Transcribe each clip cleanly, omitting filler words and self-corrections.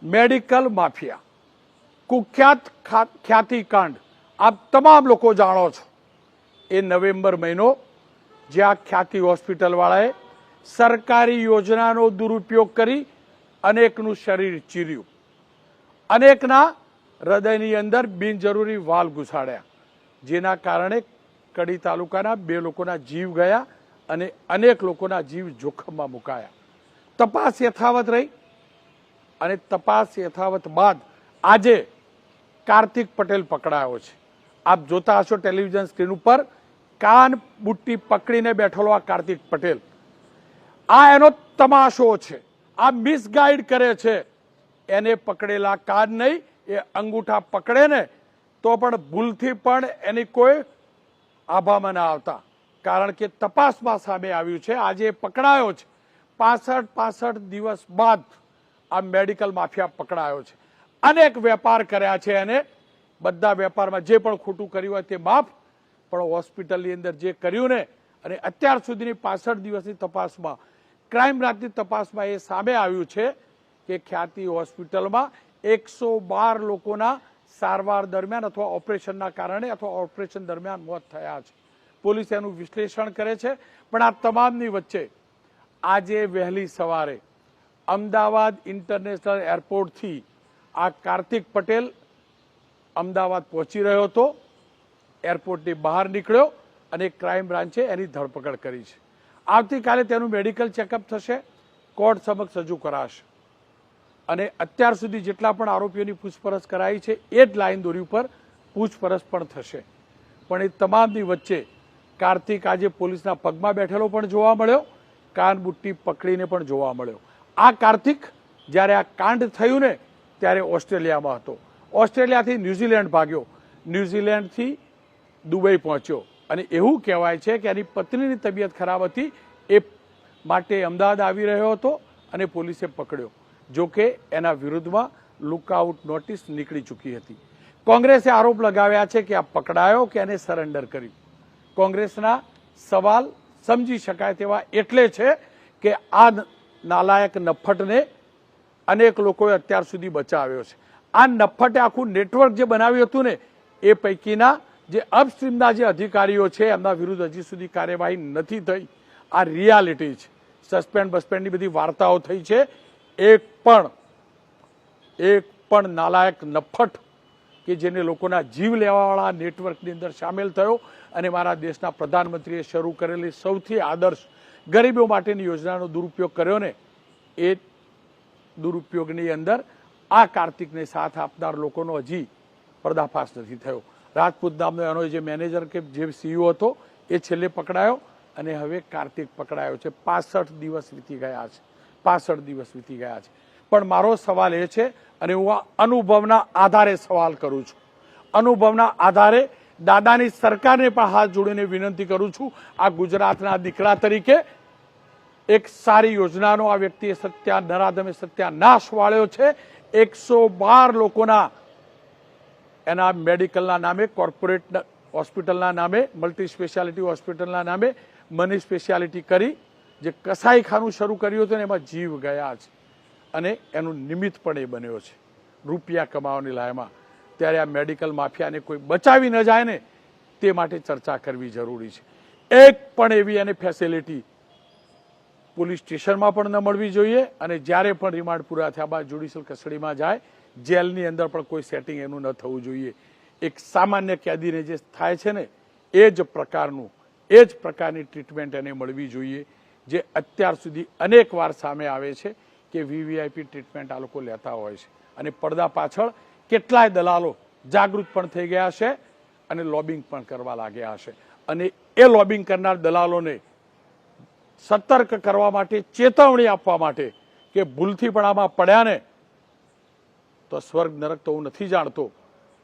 Medical mafia, કુખ્યાત ખ્યાતિકાંડ આપ તમામ લોકો જાણો છો। એ નવેમ્બર મહિનો જ્યાં ખ્યાતિ હોસ્પિટલ વાળાએ સરકારી યોજનાનો દુરુપયોગ કરી અનેકનું શરીર ચીર્યું, અનેકના હૃદયની અંદર બિનજરૂરી વાલ ઘુસાડ્યા, જેના કારણે કડી તાલુકાના 2 લોકોના જીવ ગયા અને અનેક લોકોના જીવ જોખમમાં મુકાયા। તપાસ યથાવત રહી અને તપાસ યથાવત બાદ આજે કાર્તિક પટેલ પકડાયો છે। આપ જોતા હશો ટેલિવિઝન સ્ક્રીન ઉપર કાન બુટ્ટી પકડીને બેઠેલો આ કાર્તિક પટેલ, આ એનો તમાશો છે। આ મિસગાઈડ કરે છે। એને પકડેલા કાન નહીં, એ અંગૂઠા પકડે ને તો પણ ભૂલથી પણ એની કોઈ આભામાં ના આવતા, કારણ કે તપાસમાં સામે આવ્યું છે આજે પકડાયો છે। 65 દિવસ બાદ આ મેડિકલ માફિયા પકડાયો છે। અનેક વેપાર કર્યા છે એને, બધા વેપારમાં જે પણ ખોટું કર્યું હોય તે માફ, પણ હોસ્પિટલની અંદર જે કર્યું ને, અને અત્યાર સુધીની 65 દિવસની તપાસમાં, ક્રાઇમ બ્રાન્ચની તપાસમાં એ સામે આવ્યું છે કે ખ્યાતિ હોસ્પિટલમાં 112 લોકોના સારવાર દરમિયાન અથવા ઓપરેશનના કારણે અથવા ઓપરેશન દરમિયાન મોત થયા છે। પોલીસ એનું વિશ્લેષણ કરે છે। પણ આ તમામની વચ્ચે આજે વહેલી સવારે અમદાવાદ ઇન્ટરનેશનલ એરપોર્ટથી આ કાર્તિક પટેલ અમદાવાદ પહોંચી રહ્યો હતો। એરપોર્ટની બહાર નીકળ્યો અને ક્રાઇમ બ્રાન્ચે એની ધરપકડ કરી છે। આવતીકાલે તેનું મેડિકલ ચેકઅપ થશે, કોર્ટ સમક્ષ રજૂ કરાશે અને અત્યાર સુધી જેટલા પણ આરોપીઓની પૂછપરછ કરાઈ છે એ જ લાઈન દોરી ઉપર પૂછપરછ પણ થશે। પણ એ તમામની વચ્ચે કાર્તિક આજે પોલીસના પગમાં બેઠેલો પણ જોવા મળ્યો, કાન બુટ્ટી પકડીને પણ જોવા મળ્યો। આ કાર્તિક જ્યારે આ કાંડ થયું ને ત્યારે ઓસ્ટ્રેલિયામાં હતો, ઓસ્ટ્રેલિયાથી ન્યુઝીલેન્ડ ભાગ્યો, ન્યુઝીલેન્ડથી દુબઈ પહોંચ્યો અને એવું કહેવાય છે કે એની પત્નીની તબિયત ખરાબ હતી, એ માટે અમદાવાદ આવી રહ્યો હતો અને પોલીસે પકડ્યો। જો કે એના વિરુદ્ધમાં લુકઆઉટ નોટિસ નીકળી ચૂકી હતી। કોંગ્રેસે આરોપ લગાવ્યા છે કે આ પકડાયો કે એને સરેન્ડર કર્યું। કોંગ્રેસના સવાલ સમજી શકાય તેવા એટલે છે કે આ નાલાયક નફ્ફટને અનેક લોકોએ અત્યાર સુધી બચાવ્યો છે। આ નફ્ફટે આખું નેટવર્ક જે બનાવ્યું હતું ને, એ પૈકીના જે અપસ્ટ્રીમના જે અધિકારીઓ છે એમના વિરુદ્ધ હજી સુધી કાર્યવાહી નથી થઈ। આ રિયાલિટી છે। સસ્પેન્ડની બધી વાર્તાઓ થઈ છે, એક પણ નાલાયક નફ્ફટ કે જેને લોકોના જીવ લેવાવાળા નેટવર્કની અંદર સામેલ થયો અને મારા દેશના પ્રધાનમંત્રીએ શરૂ કરેલી સૌથી આદર્શ ગરીબો માટેની યોજનાનો દુરુપયોગ કર્યો ને, એ દુરુપયોગની અંદર આ કાર્તિકને સાથ આપનાર લોકોનો હજી પર્દાફાશ નથી થયો। રાજપૂત નામનો એનો જે મેનેજર કે જે સીઈઓ હતો એ છેલ્લે પકડાયો અને હવે કાર્તિક પકડાયો છે। 65 દિવસ વીતી ગયા છે। 65 દિવસ વીતી ગયા છે। પણ મારો સવાલ એ છે, અને હું આ અનુભવના આધારે સવાલ કરું છું, અનુભવના આધારે દાદાની સરકારને પણ હાથ જોડીને વિનંતી કરું છું, આ ગુજરાતના દીકરા તરીકે એક સારી યોજનાનો આ વ્યક્તિએ નરાધમે સત્યાનાશ વાળ્યો છે। 112 લોકોના એના મેડિકલના નામે, કોર્પોરેટ હોસ્પિટલના નામે, મલ્ટી સ્પેશિયાલિટી હોસ્પિટલના નામે મની સ્પેશિયાલિટી કરી જે કસાઈખાનું શરૂ કર્યું હતું ને એમાં જીવ ગયા છે અને એનું નિમિત્ત પણ એ બન્યો છે રૂપિયા કમાવાની લાયમાં। ત્યારે આ મેડિકલ માફિયાને કોઈ બચાવી ન જાય ને તે માટે ચર્ચા કરવી જરૂરી છે। એક પણ એવી એને ફેસિલિટી પોલીસ સ્ટેશનમાં પણ ન મળવી જોઈએ અને જ્યારે પણ રિમાન્ડ પૂરા થયા બાદ જ્યુડિશિયલ કસ્ટડીમાં જાય, જેલની અંદર પણ કોઈ સેટિંગ એનું ન થવું જોઈએ। એક સામાન્ય કેદીને જે થાય છે ને એ જ પ્રકારની ટ્રીટમેન્ટ એને મળવી જોઈએ, જે અત્યાર સુધી અનેક વાર સામે આવે છે કે વીવીઆઈપી ટ્રીટમેન્ટ આ લોકો લેતા હોય છે અને પડદા પાછળ કેટલાય દલાલો જાગૃત પણ થઈ ગયા છે અને લોબિંગ પણ કરવા લાગ્યા હશે અને એ લોબિંગ કરનાર દલાલોને સતર્ક કરવા માટે, ચેતવણી આપવા માટે કે ભૂલથી પણ આમાં પડ્યા ને તો સ્વર્ગ નરક તો હું નથી જાણતો,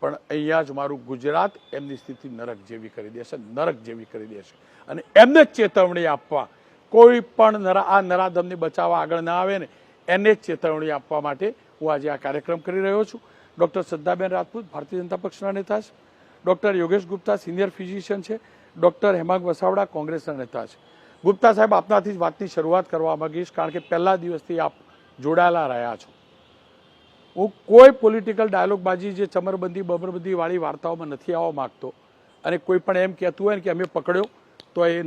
પણ અહીંયા જ મારું ગુજરાત એમની સ્થિતિ નરક જેવી કરી દેશે, નરક જેવી કરી દેશે અને એમને જ ચેતવણી આપવા, કોઈ પણ આ નરાધમને બચાવવા આગળ ના આવે ને એને જ ચેતવણી આપવા માટે હું આજે આ કાર્યક્રમ કરી રહ્યો છું। ડૉક્ટર શ્રદ્ધાબેન રાજપૂત ભારતીય જનતા પક્ષના નેતા છે, doctor Yogesh Gupta senior physician છે, ડૉક્ટર હેમાંગ વસાવડા કોંગ્રેસના નેતા છે। ગુપ્તા સાહેબ, આપનાથી જ વાતની શરૂઆત કરવા માંગીશ, કારણ કે પહેલા દિવસથી આપ જોડાયેલા રહ્યા છો। હું કોઈ પોલિટિકલ ડાયલોગબાજી જે ચમરબંધી બમરબંધી વાળી વાર્તાઓમાં નથી આવવા માંગતો. અને કોઈ પણ એમ કહેતું હોય ને કે અમે પકડ્યો તો એ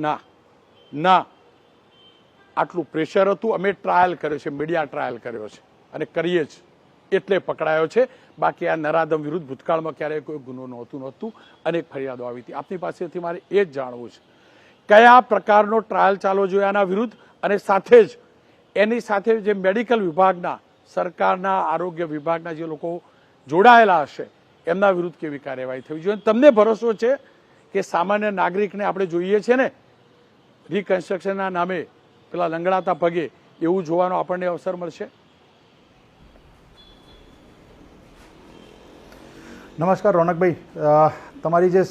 ના, આટલું પ્રેશર હતું. અમે ટ્રાયલ કર્યો છે, મીડિયા ટ્રાયલ કર્યો છે અને કરીએ જ એટલે પકડાયો છે. બાકી આ નરાધમ વિરુદ્ધ ભૂતકાળમાં ક્યારેય કોઈ ગુનો નહોતું. અનેક ફરિયાદો આવી હતી. આપની પાસેથી મારે એ જ જાણવું છે કયા પ્રકારનો ટ્રાયલ ચાલવો જોઈએ આના વિરુદ્ધ, અને સાથે જ એની સાથે જે મેડિકલ વિભાગના, સરકારના આરોગ્ય વિભાગના જે લોકો જોડાયેલા હશે એમના વિરુદ્ધ કેવી કાર્યવાહી થવી જોઈએ. તમને ભરોસો છે કે સામાન્ય નાગરિકને આપણે જોઈએ છે ને રિકન્સ્ટ્રક્શનના નામે પેલા લંગડાતા પગે એવું જોવાનો આપણને અવસર મળશે? નમસ્કાર રોનકભાઈ, તમારી જે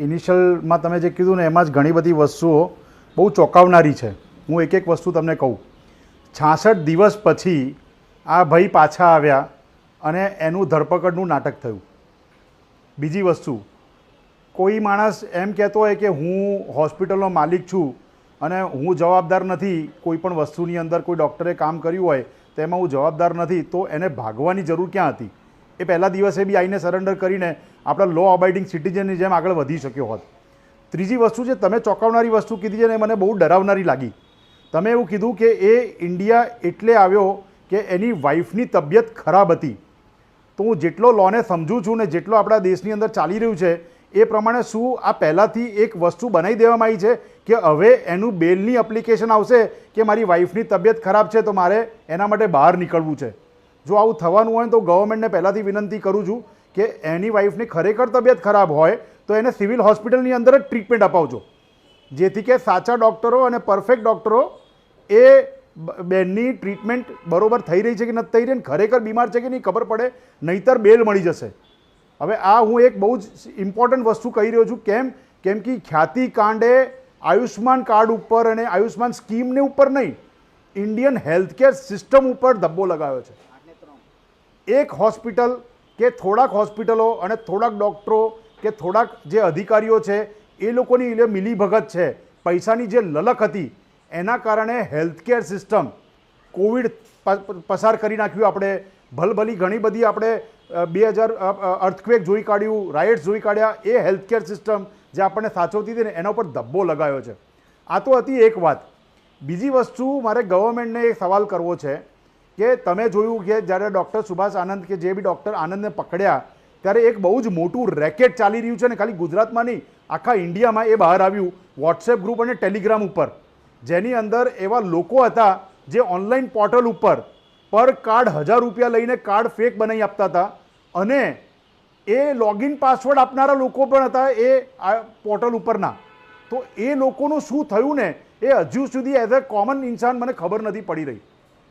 ઇનિશિયલમાં તમે જે કીધું ને એમાં જ ઘણી બધી વસ્તુઓ બહુ ચોંકાવનારી છે. હું એક એક વસ્તુ તમને કહું. 66 દિવસ પછી આ ભાઈ પાછા આવ્યા અને એનું ધરપકડનું નાટક થયું. બીજી વસ્તુ, કોઈ માણસ એમ કહેતો હોય કે હું હોસ્પિટલનો માલિક છું અને હું જવાબદાર નથી, કોઈ પણ વસ્તુની અંદર કોઈ ડૉક્ટરે કામ કર્યું હોય તો એમાં હું જવાબદાર નથી, તો એને ભાગવાની જરૂર ક્યાં હતી? એ પહેલા દિવસે બી આવીને સરેન્ડર કરીને આપણા લો અબાઇડિંગ સિટીઝનની જેમ આગળ વધી શક્યો હોત. ત્રીજી વસ્તુ જે તમે ચોંકાવનારી વસ્તુ કીધી છે ને મને બહુ ડરાવનારી લાગી. તમે એવું કીધું કે એ ઇન્ડિયા એટલે આવ્યો કે એની વાઈફની તબિયત ખરાબ હતી. તો હું જેટલો લોને સમજું છું ને જેટલો આપણા દેશની અંદર ચાલી રહ્યું છે એ પ્રમાણે શું આ પહેલાંથી એક વસ્તુ બનાવી દેવામાં આવી છે કે હવે એનું બેલની એપ્લિકેશન આવશે કે મારી વાઈફની તબિયત ખરાબ છે તો મારે એના માટે બહાર નીકળવું છે? જો આવું થવાનું હોય તો ગવર્મેન્ટને પહેલાંથી વિનંતી કરું છું કે એની વાઈફની ખરેખર તબિયત ખરાબ હોય તો એને સિવિલ હોસ્પિટલની અંદર જ ટ્રીટમેન્ટ અપાવજો, જેથી કે સાચા ડૉક્ટરો અને પરફેક્ટ ડૉક્ટરો એ બેનની ટ્રીટમેન્ટ બરોબર થઈ રહી છે કે નથી થઈ રહી, ખરેખર બીમાર છે કે નહીં ખબર પડે, નહીંતર બેલ મળી જશે. હવે આ હું એક બહુ જ ઇમ્પોર્ટન્ટ વસ્તુ કહી રહ્યો છું. કેમ કે ખ્યાતિ કાંડે આયુષ્માન કાર્ડ ઉપર અને આયુષ્માન સ્કીમને ઉપર નહીં, ઇન્ડિયન હેલ્થકેર સિસ્ટમ ઉપર ધબ્બો લગાવ્યો છે. એક હોસ્પિટલ કે થોડાક હોસ્પિટલો અને થોડાક ડૉક્ટરો કે થોડાક જે અધિકારીઓ છે એ લોકોની મિલીભગત છે, પૈસાની જે લલક હતી એના કારણે હેલ્થકેર સિસ્ટમ કોવિડ પસાર કરી નાખ્યું. આપણે ભલભલી ઘણી બધી આપણે 2000 અર્થક્વેક જોઈ કાઢ્યું, રાઇટ્સ જોઈ કાઢ્યા. એ હેલ્થકેર સિસ્ટમ જે આપણને સાચવતી હતી ને એના ઉપર ધબ્બો લગાવ્યો છે. આ તો હતી એક વાત. બીજી વસ્તુ મારે ગવર્મેન્ટને એક સવાલ કરવો છે કે તમે જોયું કે જ્યારે ડૉક્ટર સુભાષ આનંદ કે જે બી ડૉક્ટર આનંદને પકડ્યા ત્યારે એક બહુ જ મોટું રેકેટ ચાલી રહ્યું છે ને ખાલી ગુજરાતમાં નહીં આખા ઇન્ડિયામાં એ બહાર આવ્યું વોટ્સએપ ગ્રુપ અને ટેલિગ્રામ ઉપર, જેની અંદર એવા લોકો હતા જે ઓનલાઈન પોર્ટલ ઉપર પર કાર્ડ 1000 રૂપિયા લઈને કાર્ડ ફેક બનાવી આપતા હતા અને એ લોગિન પાસવર્ડ આપનારા લોકો પણ હતા એ પોર્ટલ ઉપરના. તો એ લોકોનું શું થયું ને એ હજુ સુધી એઝ અ કોમન ઇન્સાન મને ખબર નથી પડી રહી.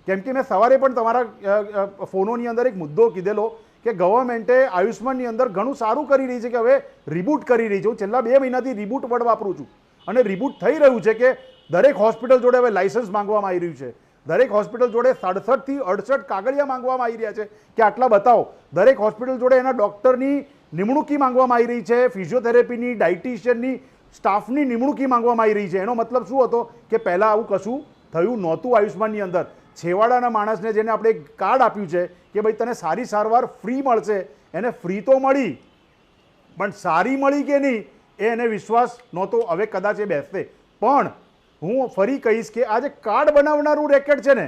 કેમ કે મેં સવારે પણ તમારા ફોનોની અંદર એક મુદ્દો કીધેલો કે ગવર્મેન્ટે આયુષ્માનની અંદર ઘણું સારું કરી રહી છે કે હવે રિબૂટ કરી રહી છે. હું છેલ્લા 2 મહિનાથી રિબૂટ વર્ડ વાપરું છું અને રિબૂટ થઈ રહ્યું છે કે દરેક હોસ્પિટલ જોડે હવે લાયસન્સ માંગવામાં આવી રહ્યું છે. દરેક હોસ્પિટલ જોડે 67 થી 68 કાગળિયા માંગવામાં આવી રહ્યા છે કે આટલા બતાવો. દરેક હોસ્પિટલ જોડે એના ડૉક્ટરની નિમણૂકી માંગવામાં આવી રહી છે, ફિઝિયોથેરેપીની, ડાયટિશિયનની, સ્ટાફની નિમણૂકી માંગવામાં આવી રહી છે. એનો મતલબ શું હતો કે પહેલાં આવું કશું થયું નહોતું આયુષ્માનની અંદર. છેવાડાના માણસને જેને આપણે એક કાર્ડ આપ્યું છે કે ભાઈ તને સારી સારવાર ફ્રી મળશે, એને ફ્રી તો મળી પણ સારી મળી કે નહીં એને વિશ્વાસ નહોતો. હવે કદાચ એ બેસશે. પણ હું ફરી કહીશ કે આ જે કાર્ડ બનાવનારું રેકેટ છે ને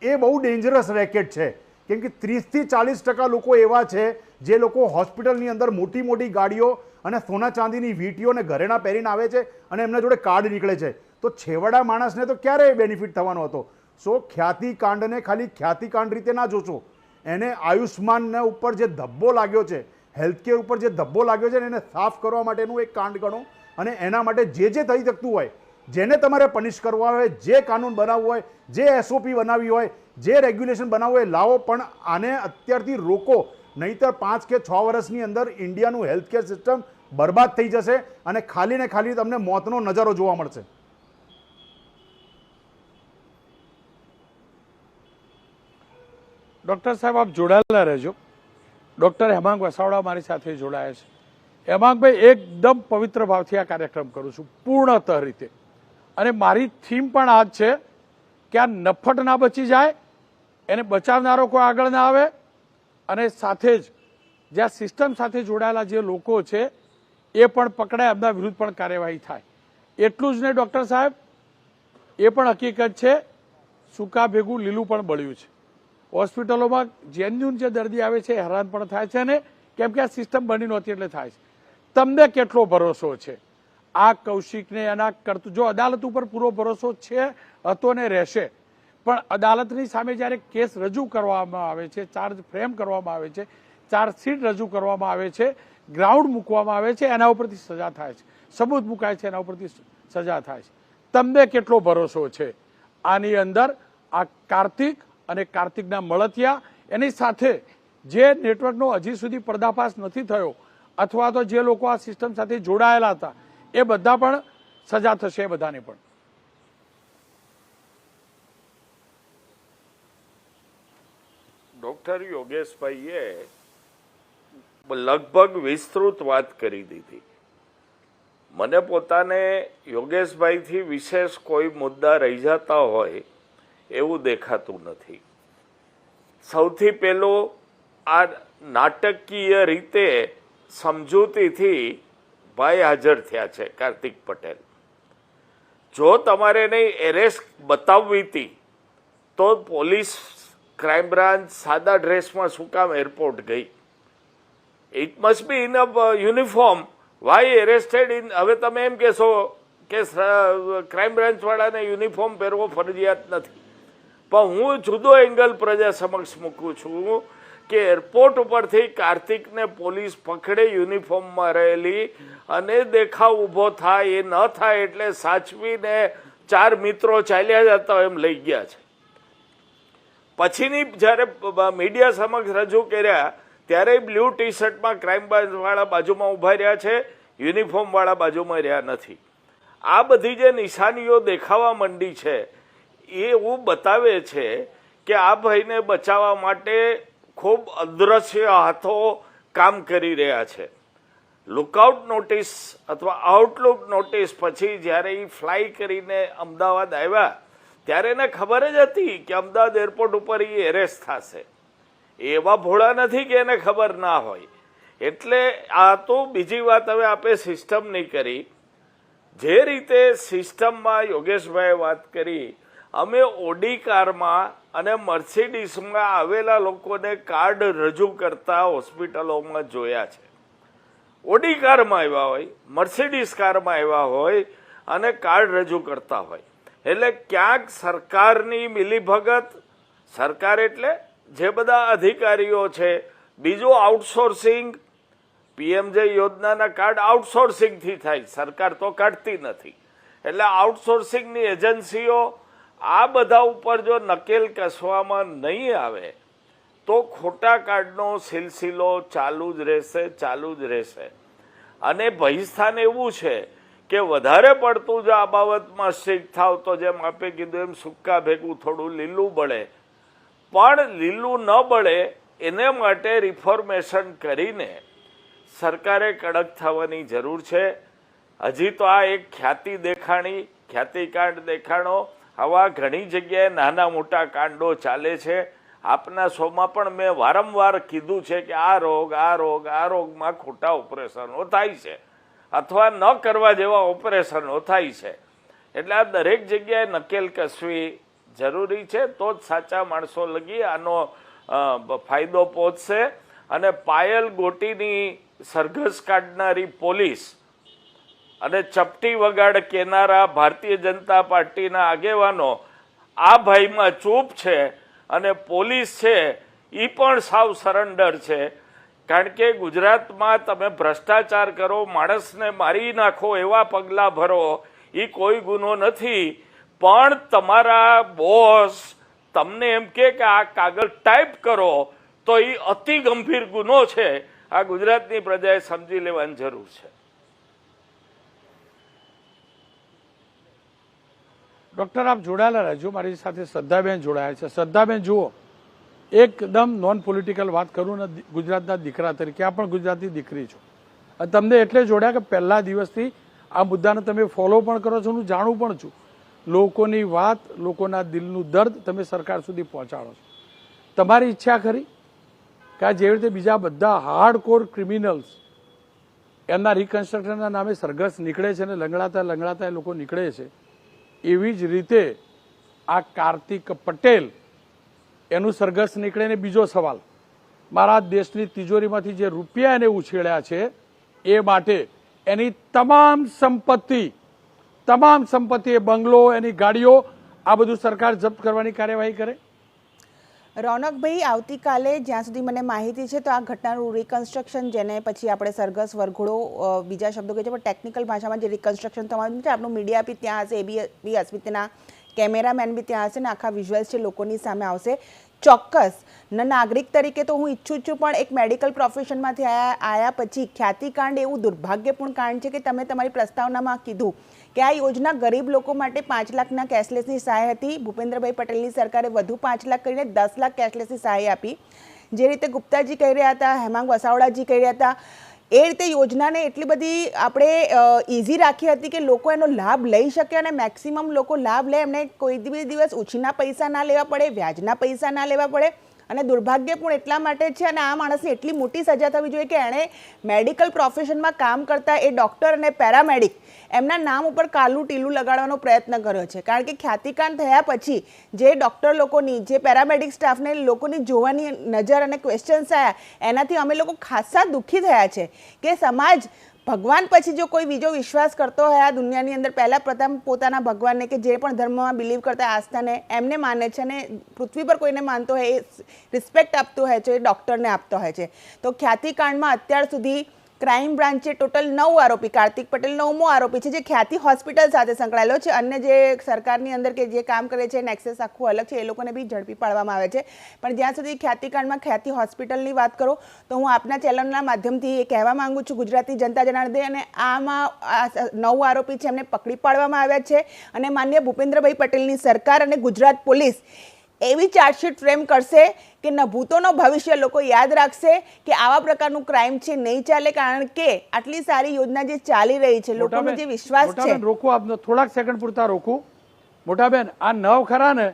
એ બહુ ડેન્જરસ રેકેટ છે. કેમ કે 30 થી 40% લોકો એવા છે જે લોકો હોસ્પિટલની અંદર મોટી મોટી ગાડીઓ અને સોના ચાંદીની વીંટીઓ અને ઘરેણા પહેરીને આવે છે અને એમના જોડે કાર્ડ નીકળે છે. તો છેવાડા માણસને તો ક્યારે બેનિફિટ થવાનો હતો? સો ખ્યાતિ કાંડને ખાલી ખ્યાતિ કાંડ રીતે ના જોશો, એને આયુષ્માનના ઉપર જે ધબ્બો લાગ્યો છે, હેલ્થકેર ઉપર જે ધબ્બો લાગ્યો છે ને એને સાફ કરવા માટેનું એક કાંડ ગણો અને એના માટે જે થઈ શકતું હોય, જેને તમારે પનિશ કરવા હોય, જે કાનૂન બનાવવું હોય, જે એસઓપી બનાવવી હોય, જે રેગ્યુલેશન બનાવવું હોય લાવો, પણ આને અત્યારથી રોકો, નહીંતર 5 કે 6 વર્ષની અંદર ઇન્ડિયાનું હેલ્થકેર સિસ્ટમ બરબાદ થઈ જશે અને ખાલી ને ખાલી તમને મોતનો નજારો જોવા મળશે. ડૉક્ટર સાહેબ આપ જોડાયેલા રહેજો. ડૉક્ટર હેમાંગ વસાવડા મારી સાથે જોડાયા છે. હેમાંગભાઈ, એકદમ પવિત્ર ભાવથી આ કાર્યક્રમ કરું છું પૂર્ણતઃ રીતે, અને મારી થીમ પણ આ જ છે કે આ નફટ ના બચી જાય, એને બચાવનારો કોઈ આગળ ના આવે અને સાથે જ જ્યાં સિસ્ટમ સાથે જોડાયેલા જે લોકો છે એ પણ પકડાય, એમના વિરુદ્ધ પણ કાર્યવાહી થાય. એટલું જ નહીં ડૉક્ટર સાહેબ, એ પણ હકીકત છે સૂકા ભેગું લીલું પણ બળ્યું છે. હોસ્પિટલોમાં જેન્યુન જે દર્દી આવે છે હેરાન પણ થાય છે ને, કેમ કે આ સિસ્ટમ બની નહોતી એટલે થાય છે. તમને કેટલો ભરોસો છે આ કૌશિકને એના કરતું? જો અદાલત ઉપર પૂરો ભરોસો છે, હતો ને રહેશે, પણ અદાલતની સામે જ્યારે કેસ રજૂ કરવામાં આવે છે, ચાર્જ ફ્રેમ કરવામાં આવે છે, ચાર્જશીટ રજૂ કરવામાં આવે છે, ગ્રાઉન્ડ મૂકવામાં આવે છે, એના ઉપરથી સજા થાય છે, સબૂત મુકાય છે, એના ઉપરથી સજા થાય છે. તમને કેટલો ભરોસો છે આની અંદર આ કાર્તિક અને કાર્તિકના મળતિયા, એની સાથે જે નેટવર્કનો હજી સુધી પર્દાફાશ નથી થયો અથવા તો જે લોકો આ સિસ્ટમ સાથે જોડાયેલા હતા એ બધા પણ સજા થશે? એ બધાને પણ ડોક્ટર યોગેશભાઈએ લગભગ વિસ્તૃત વાત કરી દીધી. મને પોતાને યોગેશભાઈથી વિશેષ કોઈ મુદ્દા રહી જતા હોય એવું દેખાતું નથી. સૌથી પહેલું, આ નાટકીય રીતે સમજૂતીથી ભાઈ હાજર થયા છે કાર્તિક પટેલ. જો તમારે નહીં એરેસ્ટ બતાવવી હતી તો પોલીસ ક્રાઇમ બ્રાન્ચ સાદા ડ્રેસમાં શું કામ એરપોર્ટ ગઈ? It must be in a uniform. Why arrested in? હવે તમે એમ કહેશો કે ક્રાઇમ બ્રાન્ચ વાળાને યુનિફોર્મ પહેરવો ફરજિયાત નથી, પણ હું જુદો એંગલ પ્રજા સમક્ષ મૂકું છું કે એરપોર્ટ ઉપરથી કાર્તિકને પોલીસ પકડે યુનિફોર્મમાં રહેલી અને દેખાવ ઊભો થાય, એ ન થાય એટલે સાચવીને 4 મિત્રો ચાલ્યા જતા હોય એમ લઈ ગયા છે. પછીની જ્યારે મીડિયા સમક્ષ રજૂ કર્યા ત્યારે બ્લુ ટી શર્ટમાં ક્રાઇમ બ્રાન્ચ વાળા બાજુમાં ઉભા રહ્યા છે, યુનિફોર્મ વાળા બાજુમાં રહ્યા નથી. આ બધી જે નિશાનીઓ દેખાવા માંડી છે એ એવું બતાવે છે કે આ ભાઈને બચાવવા માટે ખૂબ અદ્રશ્ય હાથો કામ કરી રહ્યા છે. લુકઆઉટ નોટિસ અથવા આઉટલુક નોટિસ પછી જ્યારે એ ફ્લાય કરીને અમદાવાદ આવ્યા ત્યારે એને ખબર જ હતી કે અમદાવાદ એરપોર્ટ ઉપર એ એરેસ્ટ થશે. એવા ભોળા નથી કે એને ખબર ના હોય. એટલે આ તો બીજી વાત હવે આપણે સિસ્ટમની કરી. જે રીતે સિસ્ટમમાં યોગેશભાઈએ વાત કરી, અમે ઓડી કારમાં અને મર્સિડીઝમાં આવેલા લોકોને કાર્ડ રજૂ કરતા હોસ્પિટલોમાં જોયા છે. ઓડી કારમાં આવ્યા હોય, મર્સિડીઝ કારમાં આવ્યા હોય અને કાર્ડ રજૂ કરતા હોય. એટલે ક્યાંક સરકારની મિલીભગત, સરકાર એટલે જે બધા અધિકારીઓ છે, બીજું આઉટસોર્સિંગ, પીએમજે યોજનાના કાર્ડ આઉટસોર્સિંગથી થાય, સરકાર તો કાઢતી નથી. એટલે આઉટસોર્સિંગની એજન્સીઓ આ બધા ઉપર જો નકેલ કસવામાં નહીં આવે તો ખોટા કાર્ડનો સિલસિલો ચાલુ જ રહેશે. અને ભયસ્થાન એવું છે કે વધારે પડતું જો આ બાબતમાં સ્ટ્રિક્ટ થાવ તો જેમ આપે કીધું એમ સૂકા ભેગું થોડું લીલું બળે. પણ લીલું ન બળે એને માટે રિફોર્મેશન કરીને સરકારે કડક થવાની જરૂર છે. હજી તો આ એક ખ્યાતિકાંડ દેખાણો. આવા ઘણી જગ્યાએ નાના મોટા કાંડો ચાલે છે. આપના શોમાં પણ મેં વારંવાર કીધું છે કે આ રોગમાં ખોટા ઓપરેશનો થાય છે અથવા ન કરવા જેવા ઓપરેશનો થાય છે. એટલે આ દરેક જગ્યાએ નકેલ કસવી જરૂરી છે, તો જ સાચા માણસો લગી આનો ફાયદો પહોંચશે. અને પાયલ ગોટીની સરઘસ કાઢનારી પોલીસ અને ચપટી વગાડ કેનારા ભારતીય જનતા પાર્ટીના આગેવાનો આ ભાઈમાં ચૂપ છે અને પોલીસ છે એ પણ સાવ સરેન્ડર છે. કારણ કે ગુજરાતમાં તમે ભ્રષ્ટાચાર કરો, માણસને મારી નાખો, એવા પગલાં ભરો, એ કોઈ ગુનો નથી. પણ તમારા બોસ તમને એમ કે આ કાગળ ટાઈપ કરો તો એ અતિ ગંભીર ગુનો છે. આ ગુજરાતની પ્રજાએ સમજી લેવાની જરૂર છે. ડૉક્ટર, આપ જોડાયેલા રહેજો. મારી સાથે શ્રદ્ધાબેન જોડાયા છે. શ્રદ્ધાબેન, જુઓ, એકદમ નોન પોલિટિકલ વાત કરું ને ગુજરાતના દીકરા તરીકે, આ પણ ગુજરાતની દીકરી છો. તમને એટલે જોડ્યા કે પહેલા દિવસથી આ મુદ્દાને તમે ફોલો પણ કરો છો, હું જાણું પણ છું. લોકોની વાત, લોકોના દિલનું દર્દ તમે સરકાર સુધી પહોંચાડો છો. તમારી ઈચ્છા ખરી કે આ જેવી રીતે બીજા બધા હાર્ડકોર ક્રિમિનલ્સ એમના રિકન્સ્ટ્રક્શનના નામે સરઘસ નીકળે છે અને લંગડાતા એ લોકો નીકળે છે, એવી જ રીતે આ કાર્તિક પટેલ એનું સરઘસ નીકળે ને બીજો સવાલ, મારા દેશની તિજોરીમાંથી જે રૂપિયા એને ઉછેળ્યા છે એ માટે એની તમામ સંપત્તિ એ બંગલો, એની ગાડીઓ, આ બધું સરકાર જપ્ત કરવાની કાર્યવાહી કરે. રોનકભાઈ, આવતીકાલે જ્યાં સુધી મને માહિતી છે તો આ ઘટનાનું રિકન્સ્ટ્રક્શન, જેને પછી આપણે સરઘસ વરઘોડો બીજા શબ્દો કહે છે પણ ટેકનિકલ ભાષામાં જે રિકન્સ્ટ્રક્શન થવાનું છે, આપણું મીડિયા બી ત્યાં હશે, એબી અસ્મિતાના કેમેરામેન બી ત્યાં હશે ને આખા વિઝ્યુઅલ્સ છે લોકોની સામે આવશે. ચોક્કસ નાગરિક તરીકે તો હું ઈચ્છું છું, પણ એક મેડિકલ પ્રોફેશનમાંથી આવ્યા પછી ખ્યાતિકાંડ એવું દુર્ભાગ્યપૂર્ણ કાંડ છે કે તમે તમારી પ્રસ્તાવનામાં કીધું કે આ યોજના ગરીબ લોકો માટે 5 લાખના કેશલેસની સહાય હતી. ભૂપેન્દ્રભાઈ પટેલની સરકારે વધુ 5 લાખ કરીને 10 લાખ કેશલેસની સહાય આપી. જે રીતે ગુપ્તાજી કહી રહ્યા હતા, હેમાંગ વસાવડાજી કહી રહ્યા હતા, એ રીતે યોજનાને એટલી બધી આપણે ઇઝી રાખી હતી કે લોકો એનો લાભ લઈ શકે અને મેક્સિમમ લોકો લાભ લે. એમને કોઈ બી દિવસ ઉછીના પૈસા ના લેવા પડે, વ્યાજના પૈસા ના લેવા પડે. અને દુર્ભાગ્યપૂર્ણ એટલા માટે છે અને આ માણસને એટલી મોટી સજા થવી જોઈએ કે એણે મેડિકલ પ્રોફેશનમાં કામ કરતા એ ડૉક્ટર અને પેરામેડિક એમના નામ ઉપર કાલું ટીલું લગાડવાનો પ્રયત્ન કર્યો છે. કારણ કે ખ્યાતિકાંડ થયા પછી જે ડૉક્ટર લોકોની, જે પેરામેડિક સ્ટાફને લોકોની જોવાની નજર અને ક્વેશ્ચન્સ આવ્યા, એનાથી અમે લોકો ખાસા દુઃખી થયા છે કે સમાજ ભગવાન પછી જો કોઈ બીજો વિશ્વાસ કરતો હોય આ દુનિયાની અંદર, પહેલાં પ્રથમ પોતાના ભગવાનને કે જે પણ ધર્મમાં બિલીવ કરતા આસ્થાને એમને માને છે અને પૃથ્વી પર કોઈને માનતો હોય એ રિસ્પેક્ટ આપતો હોય છે, એ ડૉક્ટરને આપતો હોય છે. તો ખ્યાતિકાંડમાં અત્યાર સુધી ક્રાઇમ બ્રાન્ચે ટોટલ 9 આરોપી, કાર્તિક પટેલ 9મો આરોપી છે જે ખ્યાતિ હોસ્પિટલ સાથે સંકળાયેલો છે. અન્ય જે સરકારની અંદર કે જે કામ કરે છે નેક્સેસ આખું અલગ છે, એ લોકોને બી ઝડપી પાડવામાં આવે છે. પણ જ્યાં સુધી ખ્યાતિકાંડમાં ખ્યાતિ હોસ્પિટલની વાત કરો તો હું આપના ચેનલના માધ્યમથી એ કહેવા માંગુ છું ગુજરાતી જનતા જનાર્દન, અને આમાં 9 આરોપી છે એમને પકડી પાડવામાં આવ્યા છે. અને માનનીય ભૂપેન્દ્રભાઈ પટેલની સરકાર અને ગુજરાત પોલીસ એવી ચાર્જશીટ ફ્રેમ કરશે કે ન ભૂતોનો ભવિષ્ય લોકો યાદ રાખશે કે આવા પ્રકારનું ક્રાઇમ છે નહીં ચાલે. કારણ કે આટલી સારી યોજના જે ચાલી રહી છે, લોકોનો જે વિશ્વાસ છે. રોકું આપને થોડાક સેકન્ડ પૂરતા રોકું. મોટાબેન, આ 9 ખરા ને,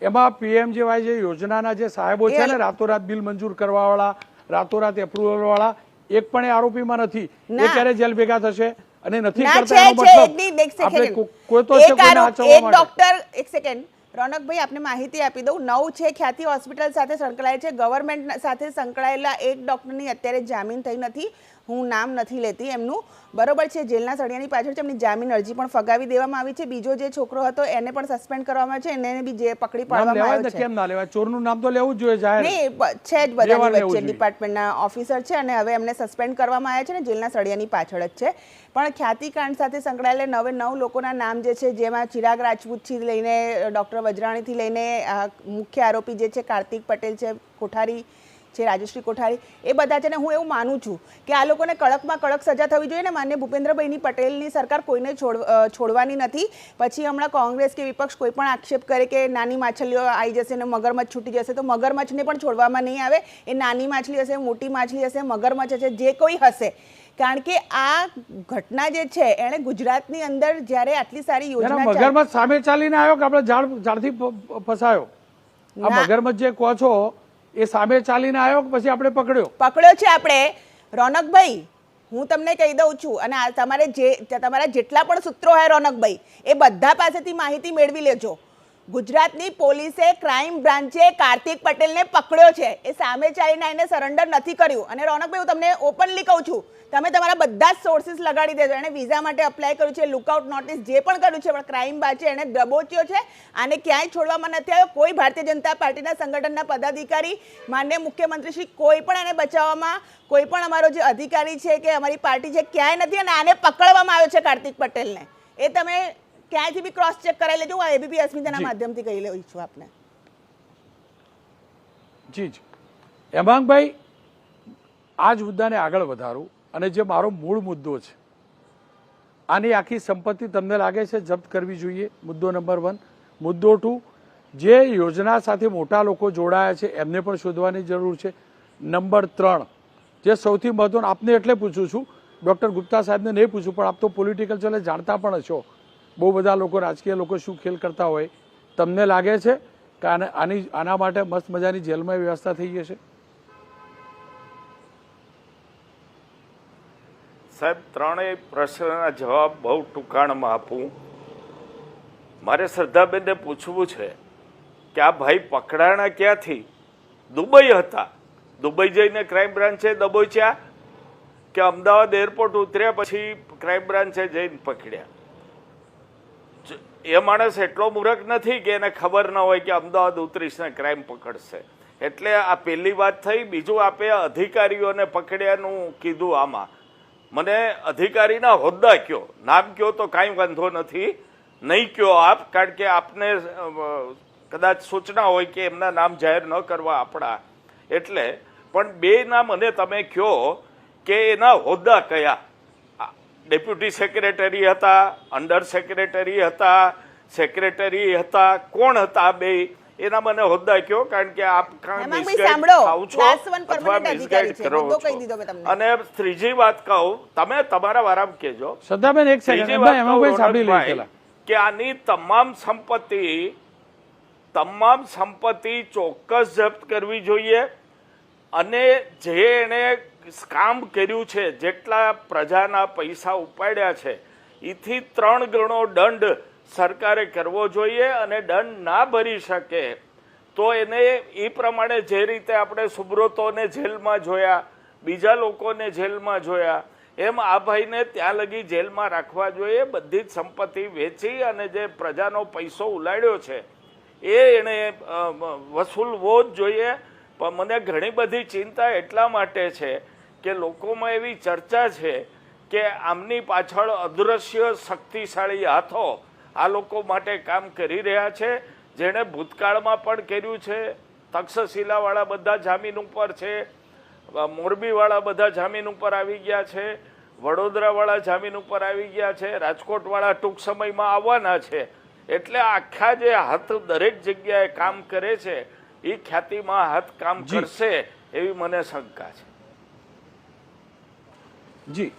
એમાં પીએમજેવાય જે યોજનાના જે સાહેબો છે ને, રાતોરાત બિલ મંજૂર કરવાવાળા, રાતોરાત એપ્રુવલ વાળા, એક પણ આરોપીમાં નથી. એ ક્યારે જેલ ભેગા થશે અને નથી કરતા એનો મતલબ આપણે કોઈ તો છે કોઈને આચરવા એક ડોક્ટર, એક સેકન્ડ રોનકભાઈ આપને માહિતી આપી દઉં. 9 છે ખ્યાતિ હોસ્પિટલ સાથે સંકળાયેલ છે. ગવર્મેન્ટ સાથે સંકળાયેલા એક ડૉક્ટરની અત્યારે જામીન થઈ નથી, હું નામ નથી લેતી એમનું, બરોબર છે. જેલના સળિયાની પાછળ છે, એમની જામીન અરજી પણ ફગાવી દેવામાં આવી છે. બીજો જે છોકરો હતો એને પણ સસ્પેન્ડ કરવામાં છે, એને બી જે પકડી પાડવામાં આવ્યો છે. કેમ ના લેવાય? ચોરનું નામ તો લેવું જ જોઈએ જાહેર. નહીં છે જ બધાની વચ્ચે ડિપાર્ટમેન્ટના ઓફિસર છે અને હવે એમને સસ્પેન્ડ કરવામાં આવ્યા છે ને જેલના સળિયાની પાછળ જ છે. પણ ખ્યાતિકાંડ સાથે સંકળાયેલા 9 લોકોના નામ જે છે, જેમાં ચિરાગ રાજપૂતથી લઈને ડૉક્ટર વજરાણીથી લઈને મુખ્ય આરોપી જે છે કાર્તિક પટેલ છે, કોઠારી છે, રાજશ્રી કોઠારી, એ બધા છે ને હું એવું માનું છું કે આ લોકોને કડકમાં કડક સજા થવી જોઈએ ને. માન્ય ભૂપેન્દ્રભાઈની પટેલની સરકાર કોઈને છોડવાની નથી. પછી હમણાં કોંગ્રેસ કે વિપક્ષ કોઈ પણ આક્ષેપ કરે કે નાની માછલીઓ આવી જશે ને મગરમચ્છ છૂટી જશે, તો મગરમચ્છને પણ છોડવામાં નહીં આવે. એ નાની માછલી હશે, મોટી માછલી હશે, મગરમચ્છ હશે, જે કોઈ હશે. કારણ કે આ ઘટના જે છે એણે ગુજરાતની અંદર જ્યારે આટલી સારી યોજના, મગરમચ્છ સામે ચાલીને આવ્યો કે આપણે ઝાડથી ફસાયો? આ મગરમચ્છ જે કહો છો એ સામે ચાલીને આવ્યો કે પછી આપણે પકડ્યો છે આપણે? રોનકભાઈ, હું તમને કહી દઉં છું, અને તમારા જેટલા પણ સૂત્રો હોય રોનકભાઈ, એ બધા પાસેથી માહિતી મેળવી લેજો. ગુજરાતની પોલીસે, ક્રાઇમ બ્રાન્ચે કાર્તિક પટેલને પકડ્યો છે. એ સામે ચાલીને એને સરેન્ડર નથી કર્યું. અને રોનકભાઈ, હું તમને ઓપનલી કહું છું, તમે તમારા બધા જ સોર્સિસ લગાડી દેજો. એણે વિઝા માટે અપ્લાય કર્યું છે, લુકઆઉટ નોટિસ જે પણ કર્યું છે, પણ ક્રાઇમ બ્રાન્ચે એને દબોચ્યો છે. આને ક્યાંય છોડવામાં નથી આવ્યો. કોઈ ભારતીય જનતા પાર્ટીના સંગઠનના પદાધિકારી, માનનીય મુખ્યમંત્રી શ્રી, કોઈ પણ એને બચાવવામાં, કોઈ પણ અમારો જે અધિકારી છે કે અમારી પાર્ટી છે, ક્યાંય નથી. અને આને પકડવામાં આવ્યો છે કાર્તિક પટેલને. એ તમે ક્યાંયથી બી ક્રોસ ચેક કરાવી લેજો. હું એબીપી અસ્મિતાના માધ્યમથી કહી લઉં છું આપને. જી જી હેમાંગભાઈ, આ જ મુદ્દાને આગળ વધારું અને જે મારો મૂળ મુદ્દો છે, આની આખી સંપત્તિ તમને લાગે છે જપ્ત કરવી જોઈએ? મુદ્દો નંબર 1. મુદ્દો 2, જે યોજના સાથે મોટા લોકો જોડાયા છે એમને પણ શોધવાની જરૂર છે. નંબર 3, જે સૌથી મહત્વનું, આપને એટલે પૂછું છું, ડૉક્ટર ગુપ્તા સાહેબને નહીં પૂછું, પણ આપ તો પોલિટિકલ ચલે જાણતા પણ છો, બહુ બધા લોકો, રાજકીય લોકો શું ખેલ કરતા હોય. તમને લાગે છે કે આના માટે મસ્ત મજાની જેલમાં વ્યવસ્થા થઈ જશે? સાહેબ, ત્રણેય પ્રશ્નના જવાબ બહુ ટૂંકાણમાં આપું. મારે શ્રદ્ધાબેનને પૂછવું છે કે આ ભાઈ પકડાણા ક્યાંથી? દુબઈ હતા. દુબઈ જઈને ક્રાઇમ બ્રાન્ચે દબોચ્યા કે અમદાવાદ એરપોર્ટ ઉતર્યા પછી ક્રાઇમ બ્રાન્ચે જઈને પકડ્યા? એ માણસ એટલો મૂર્ખ નથી કે એને ખબર ન હોય કે અમદાવાદ ઉતરીશ ને ક્રાઇમ પકડશે. એટલે આ પહેલી વાત થઈ. બીજું, આપે અધિકારીઓને પકડ્યાનું કીધું. આમાં મને અધિકારીના હોદ્દા કયો, નામ કયો તો કાંઈ વાંધો નથી, નહીં કયો આપ, કારણ કે આપને કદાચ સૂચના હોય કે એમના નામ જાહેર ન કરવા આપણા, એટલે પણ બે નામ મને તમે કહો કે એના હોદ્દા કયા? ડેપ્યુટી સેક્રેટરી હતા, અંડર સેક્રેટરી હતા, સેક્રેટરી હતા, કોણ હતા બે? એના મને હોદ્દા કયો, કારણ કે આપ અને ત્રીજી વાત કહું, તમે તમારા વારામાં કહેજો શ્રદ્ધાબેન, એક સેકન્ડ, કે આની તમામ સંપત્તિ ચોક્કસ જપ્ત કરવી જોઈએ અને જે એને કામ કર્યું છે, જેટલા પ્રજાના પૈસા ઉપાડ્યા છે, એથી 3 ગણો દંડ સરકારે કરવો જોઈએ. અને દંડ ના ભરી શકે તો એને એ પ્રમાણે જે રીતે આપણે સુબ્રતોને જેલમાં જોયા, બીજા લોકોને જેલમાં જોયા, એમ આ ભાઈને ત્યાં લગી જેલમાં રાખવા જોઈએ. બધી જ સંપત્તિ વેચી અને જે પ્રજાનો પૈસો ઉલાડ્યો છે એ એણે વસૂલવો જ જોઈએ. પણ મને ઘણી બધી ચિંતા એટલા માટે છે કે લોકોમાં એવી ચર્ચા છે કે આમની પાછળ અદૃશ્ય શક્તિશાળી હાથો આ લોકો માટે કામ કરી રહ્યા છે, જેણે ભૂતકાળમાં પણ કર્યું છે. તક્ષશિલાવાળા બધા જામીન ઉપર છે, મોરબીવાળા બધા જામીન ઉપર આવી ગયા છે, વડોદરાવાળા જામીન ઉપર આવી ગયા છે, રાજકોટવાળા ટૂંક સમયમાં આવવાના છે. એટલે આખા જે હાથ દરેક જગ્યાએ કામ કરે છે એ ખ્યાતિમાં હાથ કામ કરશે એવી મને શંકા છે. જી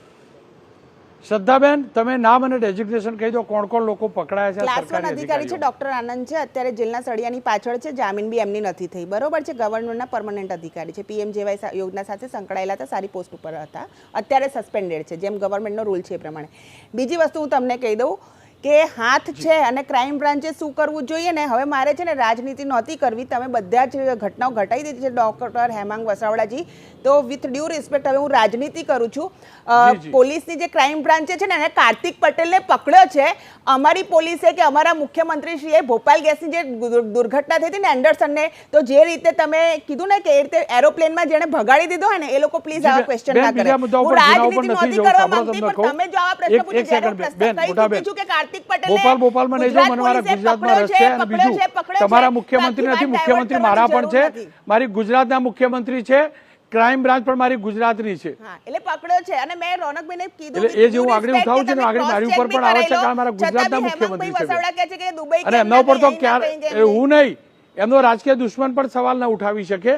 શ્રદ્ધાબેન, તમે નામ અને ડેઝિગ્નેશન કહી દો, કોણ કોણ લોકો પકડાયા છે? ક્લાસ 1 અધિકારી છે ડોક્ટર આનંદ છે, અત્યારે જેલના સળિયાની પાછળ છે, જામીન બી એમની નથી થઈ, બરોબર છે. ગવર્નરના પરમનન્ટ અધિકારી છે, PMJY યોજના સાથે સંકળાયેલા હતા, સારી પોસ્ટ ઉપર હતા, અત્યારે સસ્પેન્ડેડ છે, જેમ ગવર્મેન્ટનો રૂલ છે એ પ્રમાણે. બીજી વસ્તુ હું તમને કહી દઉં કે હાથ છે અને ક્રાઇમ બ્રાન્ચે શું કરવું જોઈએ ને, હવે મારે છે ને રાજનીતિ નહોતી કરવી, તમે બધા જ ઘટનાઓ ઘટાડી દીધી છે ડોક્ટર હેમાંગ વસાવડાજી, તો વિથ ડ્યુ રિસ્પેક્ટ હવે હું રાજનીતિ કરું છું. પોલીસની જે ક્રાઇમ બ્રાન્ચે છે ને એને કાર્તિક પટેલને પકડ્યો છે. અમારી પોલીસે કે અમારા મુખ્યમંત્રીશ્રીએ ભોપાલ ગેસની જે દુર્ઘટના થઈ હતી ને એન્ડરસનને, તો જે રીતે તમે કીધું ને કે એ રીતે એરોપ્લેનમાં જેને ભગાડી દીધો હોય ને, એ લોકો પ્લીઝ આવા ક્વેશ્ચન ના કરે. હું રાજનીતિ નહોતી કરવા માંગતી, પણ તમે જો આવા પ્રશ્ન પૂછો, જ્યારે હું પ્રશ્ન કરી દીધું કે કાર્તિક પટેલને ભોપાલમાં નહીં જાઓ, મને મારા ગુજરાતમાં રસ છે. અને બીજું, તમારા મુખ્યમંત્રી નથી, મુખ્યમંત્રી મારા પણ છે, મારી ગુજરાતના મુખ્યમંત્રી છે, ક્રાઇમ બ્રાન્ચ પણ મારી ગુજરાતની છે. એટલે પકડ્યો છે. અને મેં રોનકભાઈને કીધું એટલે એ જેવું આગળ ઉઠાવું છે ને, આગળ મારી ઉપર પણ આવે છે, કારણ મારા ગુજરાતના મુખ્યમંત્રી છે. અને એમના ઉપર તો ક્યારે હું નહીં, એમનો રાજકીય દુશ્મન પણ સવાલ ન ઉઠાવી શકે.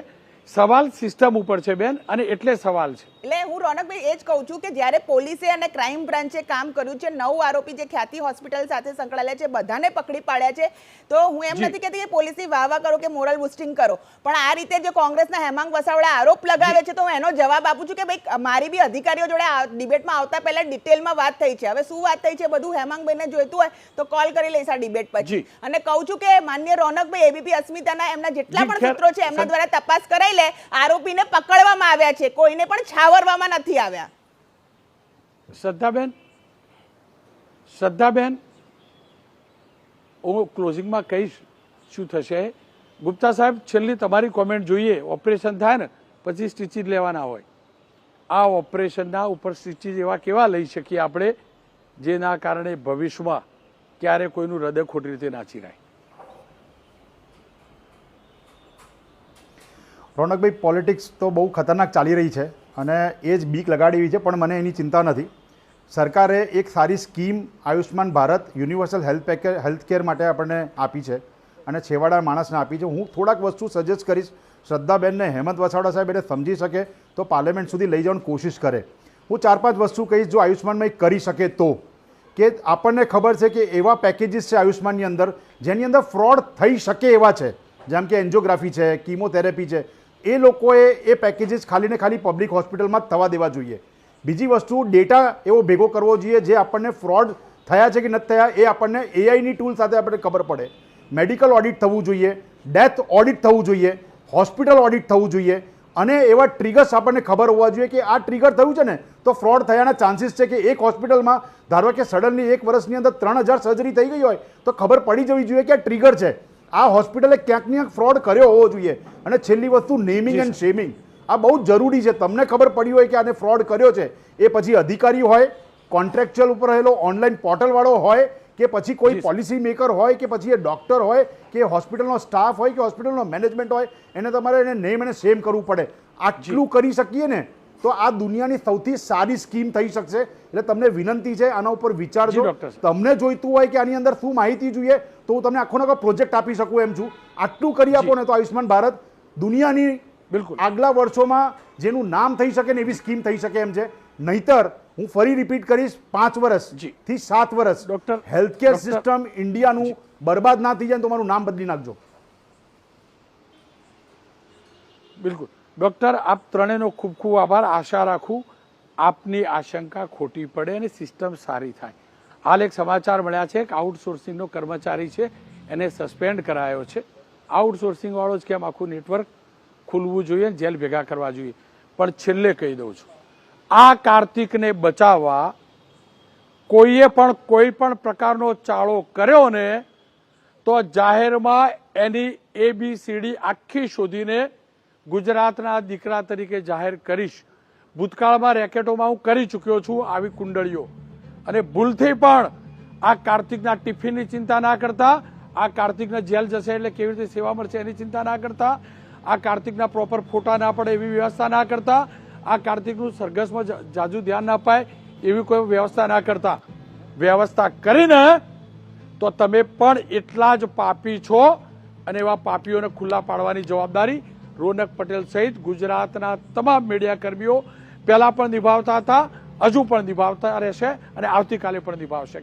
સવાલ સિસ્ટમ ઉપર છે બેન, અને એટલે સવાલ છે. એટલે હું રોનકભાઈ એ જ કહું છું કે જ્યારે પોલીસે અને ક્રાઇમ બ્રાન્ચે કામ કર્યું છે, 9 આરોપી જે ખ્યાતિ હોસ્પિટલ સાથે સંકળાયેલા છે બધાને પકડી પાડ્યા છે, તો હું એમ નથી કહેતી કે પોલીસની વાહ કરો કે મોરલ બુસ્ટિંગ કરો, પણ આ રીતે જે કોંગ્રેસના હેમાંગ વસાવડા આરોપ લગાવે છે, તો હું એનો જવાબ આપું છું કે ભાઈ મારી બી અધિકારીઓ જોડે ડિબેટમાં આવતા પહેલા ડિટેલમાં વાત થઈ છે. હવે શું વાત થઈ છે બધું હેમાંગભાઈને જોઈતું હોય તો કોલ કરી લઈશ આ ડિબેટ પછી. અને કહું છું કે માન્ય રોનકભાઈ, એબીપી અસ્મિતાના એમના જેટલા પણ સૂત્રો છે એમના દ્વારા તપાસ કરાઈ લે, આરોપીને પકડવામાં આવ્યા છે, કોઈને પણ છાવરવામાં નથી આવ્યા. શ્રદ્ધાબેન, હું ક્લોઝિંગમાં કહીશ શું થશે. ગુપ્તા સાહેબ, છેલ્લી તમારી કોમેન્ટ જોઈએ. ઓપરેશન થાય ને પછી સ્ટીચીસ લેવાના હોય, આ ઓપરેશનના ઉપર સ્ટીચીસ એવા કેવા લઈ શકીએ આપણે જેના કારણે ભવિષ્યમાં ક્યારે કોઈનું હૃદય ખોટી રીતે ના ચીરાય? રોનકભાઈ, પોલિટિક્સ તો બહુ ખતરનાક ચાલી રહી છે અને એ જ બીક લગાડી છે, પણ મને એની ચિંતા નથી. સરકારે એક સારી scheme Ayushman Bharat universal healthcare માટે આપણને આપી છે અને છેવાડા માણસને આપી છે. હું થોડાક વસ્તુ સજેસ્ટ કરીશ શ્રદ્ધાબેનને, હેમંત વસાવડા સાહેબ એને સમજી શકે તો પાર્લામેન્ટ સુધી લઈ જવાની કોશિશ કરે. હું 4-5 વસ્તુ કહીશ જો આયુષ્માનમાં કરી શકે તો, કે આપણને ખબર છે કે એવા પેકેજીસ છે આયુષ્માનની અંદર જેની અંદર ફ્રોડ થઈ શકે એવા છે, જેમ કે એન્જિયોગ્રાફી છે, કીમોથેરાપી છે. એ લોકોએ એ પેકેજીસ ખાલી ને ખાલી પબ્લિક હોસ્પિટલમાં જ થવા દેવા જોઈએ. બીજી વસ્તુ, ડેટા એવો ભેગો કરવો જોઈએ જે આપણને ફ્રોડ થયા છે કે નથી થયા એ આપણને એઆઈની ટૂલ સાથે આપણને ખબર પડે. મેડિકલ ઓડિટ થવું જોઈએ, ડેથ ઓડિટ થવું જોઈએ, હોસ્પિટલ ઓડિટ થવું જોઈએ, અને એવા ટ્રિગર્સ આપણને ખબર હોવા જોઈએ કે આ ટ્રિગર થયું છે ને તો ફ્રોડ થયાના ચાન્સીસ છે કે એક હોસ્પિટલમાં ધારો કે સડનલી 1 વર્ષની અંદર 3000 સર્જરી થઈ ગઈ હોય તો ખબર પડી જવી જોઈએ કે આ ટ્રિગર છે, આ હોસ્પિટલે ક્યાંક ને ક્યાંક ફ્રોડ કર્યો હોવો જોઈએ. અને છેલ્લી વસ્તુ, નેમિંગ એન્ડ શેમિંગ, આ બહુ જ જરૂરી છે. તમને ખબર પડી હોય કે આને ફ્રોડ કર્યો છે, એ પછી અધિકારી હોય, કોન્ટ્રાક્ચ્યુઅલ ઉપર રહેલો ઓનલાઈન પોર્ટલવાળો હોય, કે પછી કોઈ પોલિસી મેકર હોય, કે પછી એ ડોક્ટર હોય, કે હોસ્પિટલનો સ્ટાફ હોય, કે હોસ્પિટલનો મેનેજમેન્ટ હોય, એને તમારે એને નેમ અને શેમ કરવું પડે. આટલું કરી શકીએ ને તો આ દુનિયાની સૌથી સારી સ્કીમ થઈ શકશે. એટલે તમને વિનંતી છે, આના ઉપર વિચારજો. તમને જોઈતું હોય કે આની અંદર શું માહિતી જોઈએ તો હું તમને આખો પ્રોજેક્ટ આપી શકું એમ છું. આટલું કરી આપો ને તો આયુષ્માન ભારત દુનિયાની બિલકુલ આગલા વર્ષોમાં જેનું નામ થઈ શકે ને એવી સ્કીમ થઈ શકે એમ છે. નહીતર હું ફરી રિપીટ કરીશ, 5 વર્ષથી 7 વર્ષ હેલ્થકેર સિસ્ટમ ઇન્ડિયાનું બરબાદ ના થઈ જાય તો મારું નામ બદલી નાખજો. બિલકુલ ડૉક્ટર, આપ ત્રણેયનો ખૂબ ખૂબ આભાર. આશા રાખું આપની આશંકા ખોટી પડે અને સિસ્ટમ સારી થાય. હાલ એક સમાચાર મળ્યા છે કે આઉટસોર્સિંગનો કર્મચારી છે એને સસ્પેન્ડ કરાયો છે. આઉટસોર્સિંગ વાળો જ કેમ આખું નેટવર્ક ખુલવું જોઈએ, જેલ ભેગા કરવા જોઈએ. પણ છેલ્લે કહી દઉં છું, આ કાર્તિકને બચાવવા કોઈએ પણ કોઈ પણ પ્રકારનો ચાળો કર્યો ને તો જાહેરમાં એની ABCD આખી શોધીને ગુજરાતના દીકરા તરીકે જાહેર કરીશ. ભૂતકાળમાં રેકેટોમાં હું કરી ચૂક્યો છું આવી કુંડળીઓ. અને ભૂલથી પણ આ કાર્તિકના ટિફિનની ચિંતા ના કરતા, આ કાર્તિકના જેલ જશે એટલે કેવી રીતે સેવા મળશે એની ચિંતા ના કરતા, આ કાર્તિકના પ્રોપર ફોટા ના પડે એવી વ્યવસ્થા ના કરતા, આ કાર્તિકનું સરઘસમાં જાજુ ધ્યાન ના અપાય એવી કોઈ વ્યવસ્થા ના કરતા, વ્યવસ્થા કરીને તો તમે પણ એટલા જ પાપી છો. અને એવા પાપીઓને ખુલ્લા પાડવાની જવાબદારી રોનક પટેલ સહિત ગુજરાતના તમામ મીડિયા કર્મીઓ પહેલા પણ નિભાવતા હતા, હજુ પણ નિભાવતા રહેશે અને આવતીકાલે પણ નિભાવશે.